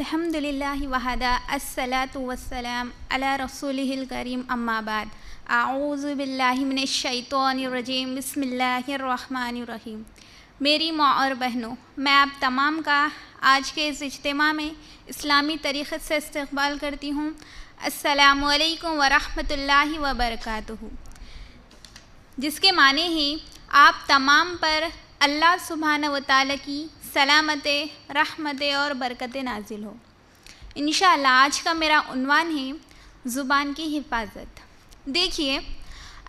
الحمدللہ وحدہ الصلاۃ والسلام علی رسولہ الکریم اما بعد اعوذ باللہ من الشیطان الرجیم بسم اللہ الرحمن الرحیم۔ میری ماں اور بہنوں، میں آپ تمام کا آج کے اس اجتماع میں اسلامی طریقے سے استقبال کرتی ہوں۔ السلام علیکم ورحمۃ اللہ وبرکاتہ، جس کے معنی ہی آپ تمام پر اللہ سبحانہ و تعالیٰ کی سلامت، رحمت اور برکت نازل ہو۔ انشاءاللہ آج کا میرا عنوان ہے زبان کی حفاظت۔ دیکھیے،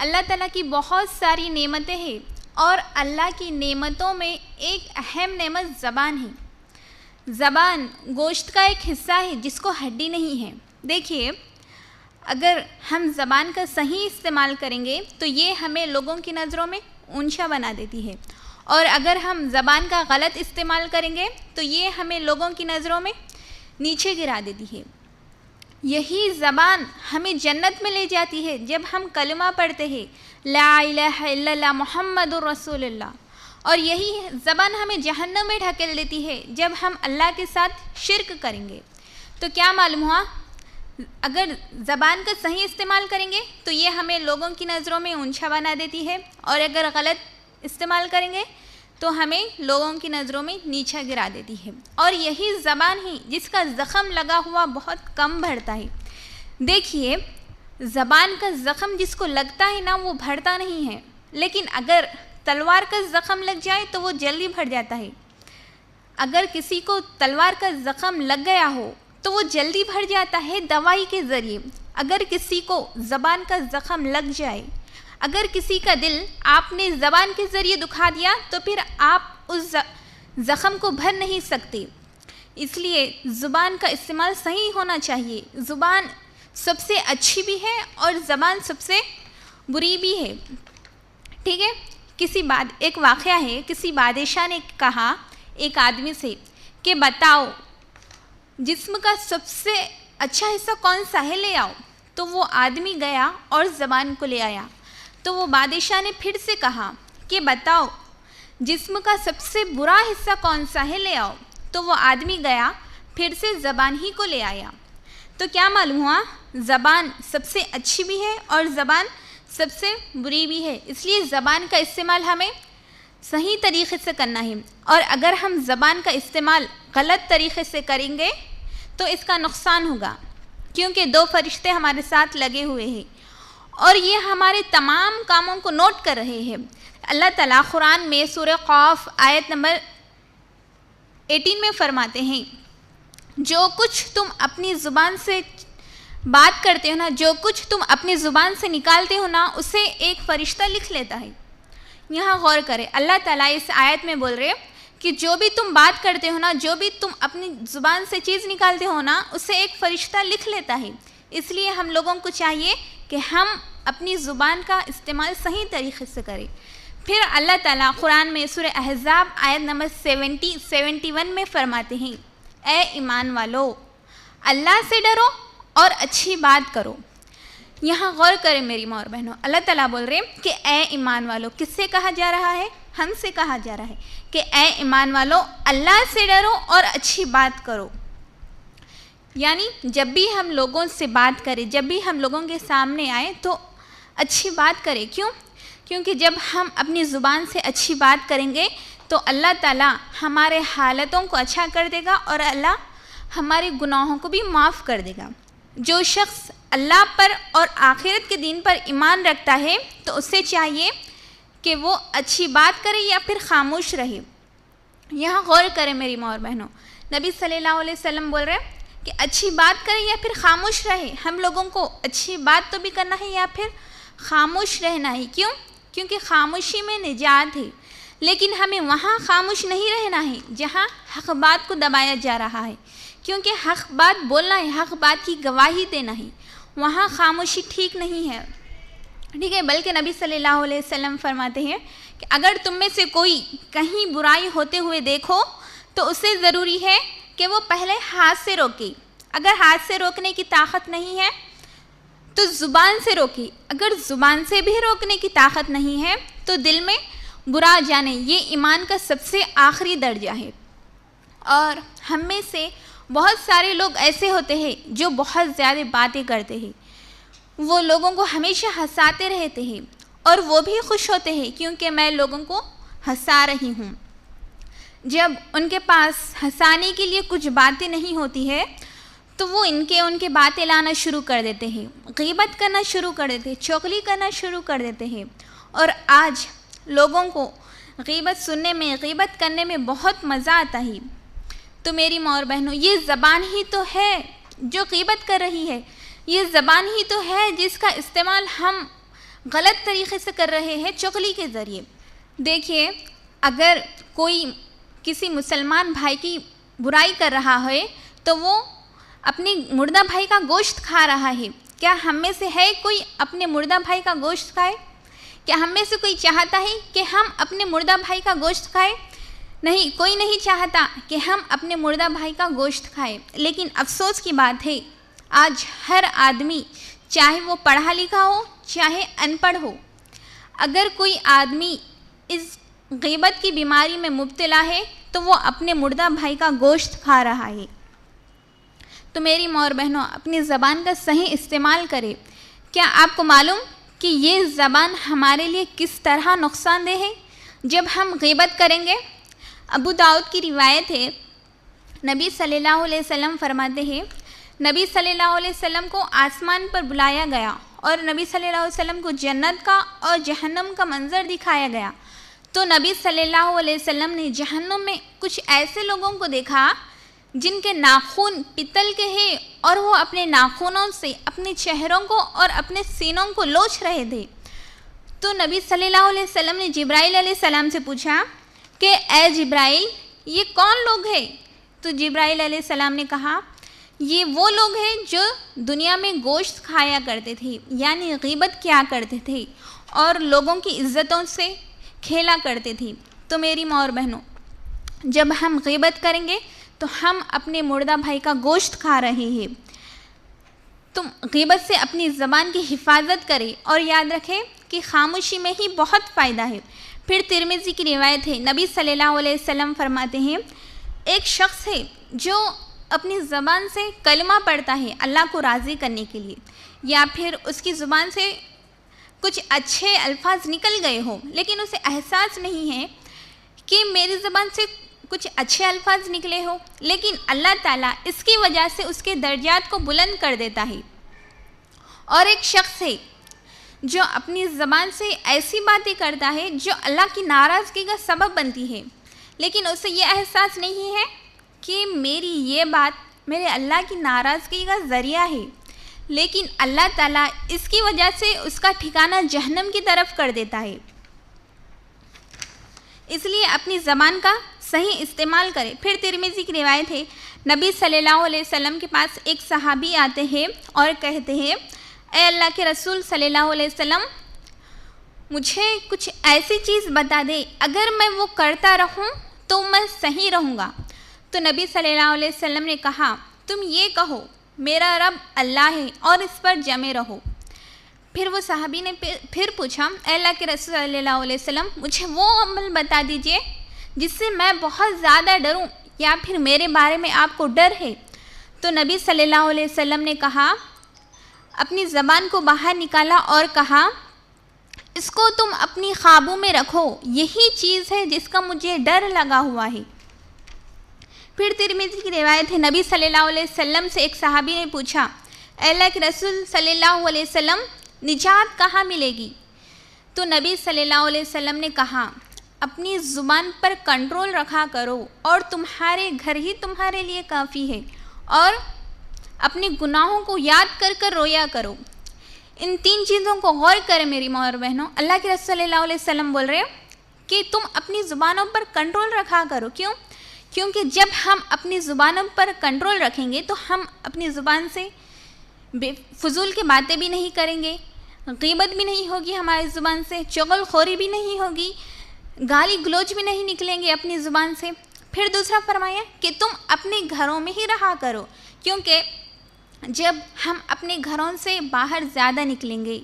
اللہ تعالیٰ کی بہت ساری نعمتیں ہیں اور اللہ کی نعمتوں میں ایک اہم نعمت زبان ہے۔ زبان گوشت کا ایک حصہ ہے جس کو ہڈی نہیں ہے۔ دیکھیے، اگر ہم زبان کا صحیح استعمال کریں گے تو یہ ہمیں لوگوں کی نظروں میں اونچا بنا دیتی ہے، اور اگر ہم زبان کا غلط استعمال کریں گے تو یہ ہمیں لوگوں کی نظروں میں نیچے گرا دیتی ہے۔ یہی زبان ہمیں جنت میں لے جاتی ہے جب ہم کلمہ پڑھتے ہیں لا الہ الا اللہ محمد الرسول اللہ، اور یہی زبان ہمیں جہنم میں ڈھکیل دیتی ہے جب ہم اللہ کے ساتھ شرک کریں گے۔ تو کیا معلوم ہوا؟ اگر زبان کا صحیح استعمال کریں گے تو یہ ہمیں لوگوں کی نظروں میں اونچا بنا دیتی ہے، اور اگر غلط استعمال کریں گے تو ہمیں لوگوں کی نظروں میں نیچا گرا دیتی ہے۔ اور یہی زبان ہی جس کا زخم لگا ہوا بہت کم بڑھتا ہے۔ دیکھیے، زبان کا زخم جس کو لگتا ہے نا وہ بڑھتا نہیں ہے، لیکن اگر تلوار کا زخم لگ جائے تو وہ جلدی بڑھ جاتا ہے۔ اگر کسی کو تلوار کا زخم لگ گیا ہو تو وہ جلدی بڑھ جاتا ہے دوائی کے ذریعے۔ اگر کسی کو زبان کا زخم لگ جائے، اگر کسی کا دل آپ نے زبان کے ذریعے دکھا دیا تو پھر آپ اس زخم کو بھر نہیں سکتے۔ اس لیے زبان کا استعمال صحیح ہونا چاہیے۔ زبان سب سے اچھی بھی ہے اور زبان سب سے بری بھی ہے، ٹھیک ہے؟ ایک واقعہ ہے، کسی بادشاہ نے کہا ایک آدمی سے کہ بتاؤ جسم کا سب سے اچھا حصہ کون سا ہے، لے آؤ۔ تو وہ آدمی گیا اور زبان کو لے آیا۔ تو وہ بادشاہ نے پھر سے کہا کہ بتاؤ جسم کا سب سے برا حصہ کون سا ہے، لے آؤ۔ تو وہ آدمی گیا پھر سے زبان ہی کو لے آیا۔ تو کیا معلوم ہوا؟ زبان سب سے اچھی بھی ہے اور زبان سب سے بری بھی ہے۔ اس لیے زبان کا استعمال ہمیں صحیح طریقے سے کرنا ہے، اور اگر ہم زبان کا استعمال غلط طریقے سے کریں گے تو اس کا نقصان ہوگا، کیونکہ دو فرشتے ہمارے ساتھ لگے ہوئے ہیں اور یہ ہمارے تمام کاموں کو نوٹ کر رہے ہیں۔ اللہ تعالیٰ قرآن میں سورہ قاف آیت نمبر 18 میں فرماتے ہیں، جو کچھ تم اپنی زبان سے بات کرتے ہو نا، جو کچھ تم اپنی زبان سے نکالتے ہو نا، اسے ایک فرشتہ لکھ لیتا ہے۔ یہاں غور کریں، اللہ تعالیٰ اس آیت میں بول رہے کہ جو بھی تم بات کرتے ہو نا، جو بھی تم اپنی زبان سے چیز نکالتے ہو نا، اسے ایک فرشتہ لکھ لیتا ہے۔ اس لیے ہم لوگوں کو چاہیے کہ ہم اپنی زبان کا استعمال صحیح طریقے سے کریں۔ پھر اللہ تعالیٰ قرآن میں سورہ احزاب آیت نمبر 71 میں فرماتے ہیں، اے ایمان والو، اللہ سے ڈرو اور اچھی بات کرو۔ یہاں غور کریں میری ماں اور بہنوں، اللہ تعالیٰ بول رہے ہیں کہ اے ایمان والو، کس سے کہا جا رہا ہے؟ ہم سے کہا جا رہا ہے کہ اے ایمان والو، اللہ سے ڈرو اور اچھی بات کرو۔ یعنی جب بھی ہم لوگوں سے بات کریں، جب بھی ہم لوگوں کے سامنے آئیں تو اچھی بات کریں۔ کیونکہ جب ہم اپنی زبان سے اچھی بات کریں گے تو اللہ تعالیٰ ہمارے حالتوں کو اچھا کر دے گا اور اللہ ہمارے گناہوں کو بھی معاف کر دے گا۔ جو شخص اللہ پر اور آخرت کے دین پر ایمان رکھتا ہے تو اسے چاہیے کہ وہ اچھی بات کرے یا پھر خاموش رہے۔ یہاں غور کریں میری ماں اور بہنوں، نبی صلی اللہ علیہ وسلم بول رہے ہیں کہ اچھی بات کرے یا پھر خاموش رہے۔ ہم لوگوں کو اچھی بات تو بھی کرنا ہے یا پھر خاموش رہنا ہے۔ کیونکہ خاموشی میں نجات ہے، لیکن ہمیں وہاں خاموش نہیں رہنا ہے جہاں حق بات کو دبایا جا رہا ہے، کیونکہ حق بات بولنا ہے، حق بات کی گواہی دینا ہے، وہاں خاموشی ٹھیک نہیں ہے، ٹھیک ہے؟ بلکہ نبی صلی اللہ علیہ وسلم فرماتے ہیں کہ اگر تم میں سے کوئی کہیں برائی ہوتے ہوئے دیکھو تو اسے ضروری ہے کہ وہ پہلے ہاتھ سے روکے۔ اگر ہاتھ سے روکنے کی طاقت نہیں ہے تو زبان سے روکے۔ اگر زبان سے بھی روکنے کی طاقت نہیں ہے تو دل میں برا جانے۔ یہ ایمان کا سب سے آخری درجہ ہے، اور ہم میں سے بہت سارے لوگ ایسے ہوتے ہیں جو بہت زیادہ باتیں کرتے ہیں، وہ لوگوں کو ہمیشہ ہنساتے رہتے ہیں اور وہ بھی خوش ہوتے ہیں کیونکہ میں لوگوں کو ہنسا رہی ہوں۔ جب ان کے پاس ہنسانے کے لیے کچھ باتیں نہیں ہوتی ہے تو وہ ان کے باتیں لانا شروع کر دیتے ہیں، غیبت کرنا شروع کر دیتے ہیں، چغلی کرنا شروع کر دیتے ہیں۔ اور آج لوگوں کو غیبت سننے میں، غیبت کرنے میں بہت مزہ آتا ہے۔ تو میری ماں اور بہنوں، یہ زبان ہی تو ہے جو غیبت کر رہی ہے، یہ زبان ہی تو ہے جس کا استعمال ہم غلط طریقے سے کر رہے ہیں، چغلی کے ذریعے۔ دیکھیے، اگر کوئی کسی مسلمان بھائی کی برائی کر رہا ہے تو وہ اپنے مردہ بھائی کا گوشت کھا رہا ہے۔ کیا ہم میں سے ہے کوئی اپنے مردہ بھائی کا گوشت کھائے؟ کیا ہم میں سے کوئی چاہتا ہے کہ ہم اپنے مردہ بھائی کا گوشت کھائے؟ نہیں، کوئی نہیں چاہتا کہ ہم اپنے مردہ بھائی کا گوشت کھائیں۔ لیکن افسوس کی بات ہے، آج ہر آدمی، چاہے وہ پڑھا لکھا ہو چاہے ان پڑھ ہو، اگر کوئی آدمی اس غیبت کی بیماری میں مبتلا ہے تو وہ اپنے مردہ بھائی کا گوشت کھا رہا ہے۔ تو میری ماں اور بہنوں، اپنی زبان کا صحیح استعمال کرے۔ کیا آپ کو معلوم کہ یہ زبان ہمارے لیے کس طرح نقصان دہ ہے؟ جب ہم غیبت کریں گے، ابو داؤد کی روایت ہے، نبی صلی اللہ علیہ وسلم فرماتے ہیں، نبی صلی اللہ علیہ وسلم کو آسمان پر بلایا گیا اور نبی صلی اللہ علیہ وسلم کو جنت کا اور جہنم کا منظر دکھایا گیا۔ تو نبی صلی اللہ علیہ وسلم نے جہنم میں کچھ ایسے لوگوں کو دیکھا جن کے ناخن پتل کے ہیں اور وہ اپنے ناخنوں سے اپنے چہروں کو اور اپنے سینوں کو لوچ رہے تھے۔ تو نبی صلی اللہ علیہ وسلم نے جبرائیل علیہ السلام سے پوچھا کہ اے جبرائیل، یہ کون لوگ ہیں؟ تو جبرائیل علیہ السلام نے کہا، یہ وہ لوگ ہیں جو دنیا میں گوشت کھایا کرتے تھے، یعنی غیبت کیا کرتے تھے اور لوگوں کی عزتوں سے کھیلا کرتے تھے۔ تو میری ماں اور بہنوں، جب ہم غیبت کریں گے تو ہم اپنے مردہ بھائی کا گوشت کھا رہے ہیں۔ تم غیبت سے اپنی زبان کی حفاظت کریں اور یاد رکھیں کہ خاموشی میں ہی بہت فائدہ ہے۔ پھر ترمذی کی روایت ہے، نبی صلی اللہ علیہ وسلم فرماتے ہیں، ایک شخص ہے جو اپنی زبان سے کلمہ پڑھتا ہے اللہ کو راضی کرنے کے لیے، یا پھر اس کی زبان سے کچھ اچھے الفاظ نکل گئے ہوں لیکن اسے احساس نہیں ہے کہ میری زبان سے کچھ اچھے الفاظ نکلے ہوں، لیکن اللہ تعالیٰ اس کی وجہ سے اس کے درجات کو بلند کر دیتا ہے۔ اور ایک شخص ہے جو اپنی زبان سے ایسی باتیں کرتا ہے جو اللہ کی ناراضگی کا سبب بنتی ہے، لیکن اسے یہ احساس نہیں ہے کہ میری یہ بات میرے اللہ کی ناراضگی کا ذریعہ ہے، لیکن اللہ تعالیٰ اس کی وجہ سے اس کا ٹھکانہ جہنم کی طرف کر دیتا ہے۔ اس لیے اپنی زبان کا صحیح استعمال کرے۔ پھر ترمذی کی روایت ہے، نبی صلی اللہ علیہ وسلم کے پاس ایک صحابی آتے ہیں اور کہتے ہیں، اے اللہ کے رسول صلی اللہ علیہ وسلم، مجھے کچھ ایسی چیز بتا دے، اگر میں وہ کرتا رہوں تو میں صحیح رہوں گا۔ تو نبی صلی اللہ علیہ وسلم نے کہا، تم یہ کہو، میرا رب اللہ ہے اور اس پر جمے رہو۔ پھر وہ صحابی نے پھر پوچھا، اے اللہ کے رسول صلی اللہ علیہ وسلم، مجھے وہ عمل بتا دیجئے جس سے میں بہت زیادہ ڈروں، یا پھر میرے بارے میں آپ کو ڈر ہے۔ تو نبی صلی اللہ علیہ وسلم نے کہا، اپنی زبان کو باہر نکالا اور کہا، اس کو تم اپنی قابو میں رکھو، یہی چیز ہے جس کا مجھے ڈر لگا ہوا ہے۔ پھر ترمذی کی روایت ہے، نبی صلی اللہ علیہ وسلم سے ایک صحابی نے پوچھا، اے اللہ کے رسول صلی اللہ علیہ وسلم، نجات کہاں ملے گی؟ تو نبی صلی اللہ علیہ وسلم نے کہا، اپنی زبان پر کنٹرول رکھا کرو اور تمہارے گھر ہی تمہارے لیے کافی ہے، اور اپنے گناہوں کو یاد کر کر رویا کرو۔ ان تین چیزوں کو غور کریں میری ماں اور بہنوں۔ اللہ کے رسول صلی اللہ علیہ وسلم بول رہے ہیں کہ تم اپنی زبانوں پر کنٹرول رکھا کرو۔ کیونکہ جب ہم اپنی زبانوں پر کنٹرول رکھیں گے تو ہم اپنی زبان سے فضول کی باتیں بھی نہیں کریں گے، غیبت بھی نہیں ہوگی ہماری زبان سے، چغل خوری بھی نہیں ہوگی، گالی گلوچ بھی نہیں نکلیں گے اپنی زبان سے۔ پھر دوسرا فرمایا کہ تم اپنے گھروں میں ہی رہا کرو، کیونکہ جب ہم اپنے گھروں سے باہر زیادہ نکلیں گے،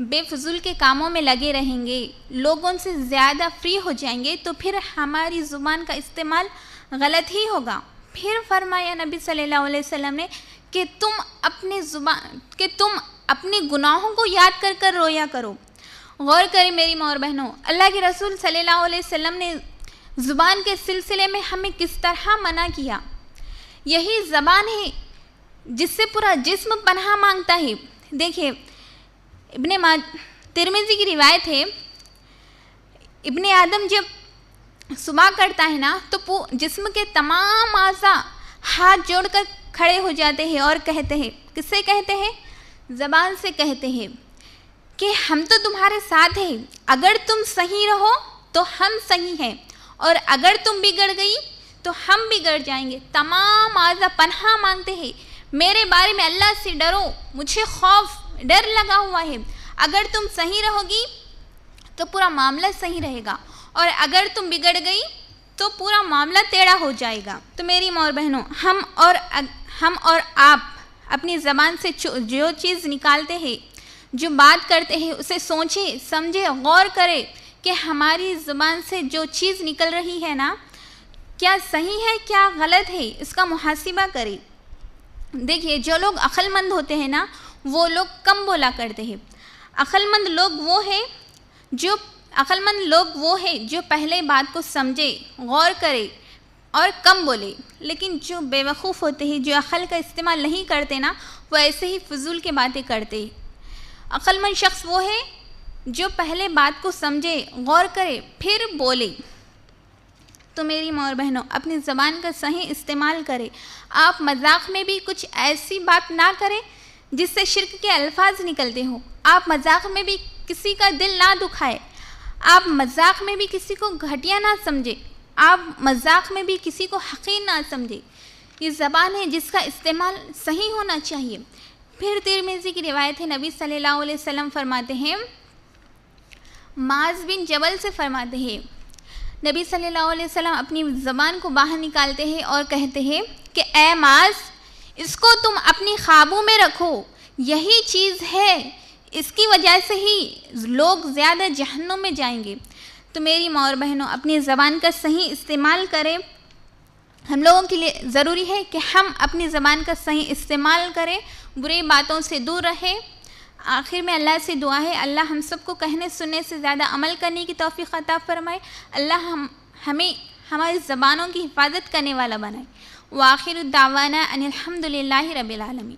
بے فضول کے کاموں میں لگے رہیں گے، لوگوں سے زیادہ فری ہو جائیں گے، تو پھر ہماری زبان کا استعمال غلط ہی ہوگا۔ پھر فرمایا نبی صلی اللہ علیہ وسلم نے کہ تم اپنے گناہوں کو یاد کر کر رویا کرو. غور کریں میری ماں اور بہنوں، اللہ کے رسول صلی اللہ علیہ وسلم نے زبان کے سلسلے میں ہمیں کس طرح منع کیا. یہی زبان ہے جس سے پورا جسم پناہ مانگتا ہے. دیکھیں ترمذی کی روایت ہے، ابن آدم جب صبح کرتا ہے نا تو جسم کے تمام اعضاء ہاتھ جوڑ کر کھڑے ہو جاتے ہیں اور کہتے ہیں، کس سے کہتے ہیں؟ زبان سے کہتے ہیں کہ ہم تو تمہارے ساتھ ہیں، اگر تم صحیح رہو تو ہم صحیح ہیں، اور اگر تم بگڑ گئی تو ہم بگڑ جائیں گے. تمام اعضاء پناہ مانگتے ہیں، میرے بارے میں اللہ سے ڈرو، مجھے ڈر لگا ہوا ہے. اگر تم صحیح رہو گی تو پورا معاملہ صحیح رہے گا، اور اگر تم بگڑ گئی تو پورا معاملہ ٹیڑھا ہو جائے گا. تو میری ماں اور بہنوں، ہم اور آپ اپنی زبان سے جو چیز نکالتے ہیں، جو بات کرتے ہیں، اسے سوچیں، سمجھیں، غور کریں کہ ہماری زبان سے جو چیز نکل رہی ہے نا، کیا صحیح ہے کیا غلط ہے، اس کا محاسبہ کریں. دیکھیے، جو لوگ عقل مند ہوتے ہیں نا، وہ لوگ کم بولا کرتے ہیں. عقل مند لوگ وہ ہیں جو پہلے بات کو سمجھے، غور کرے اور کم بولے. لیکن جو بے وقوف ہوتے ہیں، جو عقل کا استعمال نہیں کرتے نا، وہ ایسے ہی فضول کی باتیں کرتے ہیں. عقل مند شخص وہ ہے جو پہلے بات کو سمجھے، غور کرے، پھر بولے. تو میری ماں اور بہنوں، اپنی زبان کا صحیح استعمال کریں. آپ مذاق میں بھی کچھ ایسی بات نہ کریں جس سے شرک کے الفاظ نکلتے ہوں. آپ مذاق میں بھی کسی کا دل نہ دکھائے. آپ مذاق میں بھی کسی کو گھٹیا نہ سمجھے. آپ مذاق میں بھی کسی کو حقیر نہ سمجھے. یہ زبان ہے جس کا استعمال صحیح ہونا چاہیے. پھر ترمذی کی روایت ہے، نبی صلی اللہ علیہ وسلم فرماتے ہیں، معاذ بن جبل سے فرماتے ہیں، نبی صلی اللہ علیہ وسلم اپنی زبان کو باہر نکالتے ہیں اور کہتے ہیں کہ اے معاذ، اس کو تم اپنی قابو میں رکھو، یہی چیز ہے، اس کی وجہ سے ہی لوگ زیادہ جہنم میں جائیں گے. تو میری ماں اور بہنوں، اپنی زبان کا صحیح استعمال کریں. ہم لوگوں کے لیے ضروری ہے کہ ہم اپنی زبان کا صحیح استعمال کریں، برے باتوں سے دور رہیں. آخر میں اللہ سے دعا ہے، اللہ ہم سب کو کہنے سننے سے زیادہ عمل کرنے کی توفیق عطا فرمائے. اللہ ہمیں ہماری زبانوں کی حفاظت کرنے والا بنائے. وآخر الدعوانا ان الحمد للہ رب العالمین.